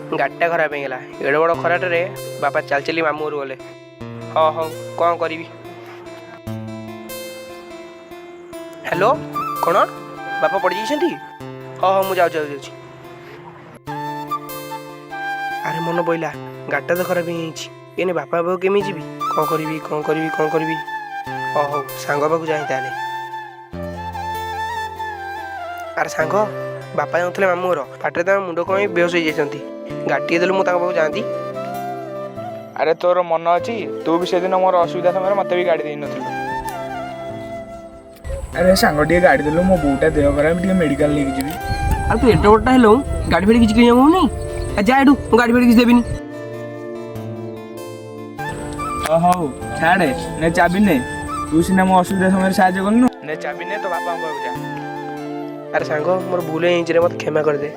गाड़ीटा खराब हो गला एड़े बड़ खराटे बापा चल चली मामू घर गले। हाँ हाँ कौन करी। हेलो कौन बापा पड़ जाइछन्ती। हाँ हाँ मुझे जाऊँ। अरे मन पड़ा गाड़ीटा तो खराब हो बापा पाक केमी जी कौन करी। हाँ हौ सांग पाक जाए ताले। अरे सांग बापा जाऊे मामू घर पाटे मुंड कम बेहोश हो जाती गाड़ी देलु मुझे जाती। अरे तोर मन अच्छी तू भी से दिन मोर असुविधा समय मत भी गाड़ी दे नथिलु। अरे सांग टे गाड़ी देलु मो बोटा देह खराब टे मेडिकल लेके जीवी। अरे तू एटे बड़ा हेलो गाड़ी फेड़ी किसी किन नहीं जा एडू गाड़ी फेड़ी किसी देविनी। हौ छाड़े ने चाबी ने तू सीना मो असुविधा समय साहाଯ୍य करनु ने चाबी ने तो बापा को जा। अरे सांग मोर भूल हो मत क्षमा कर दे।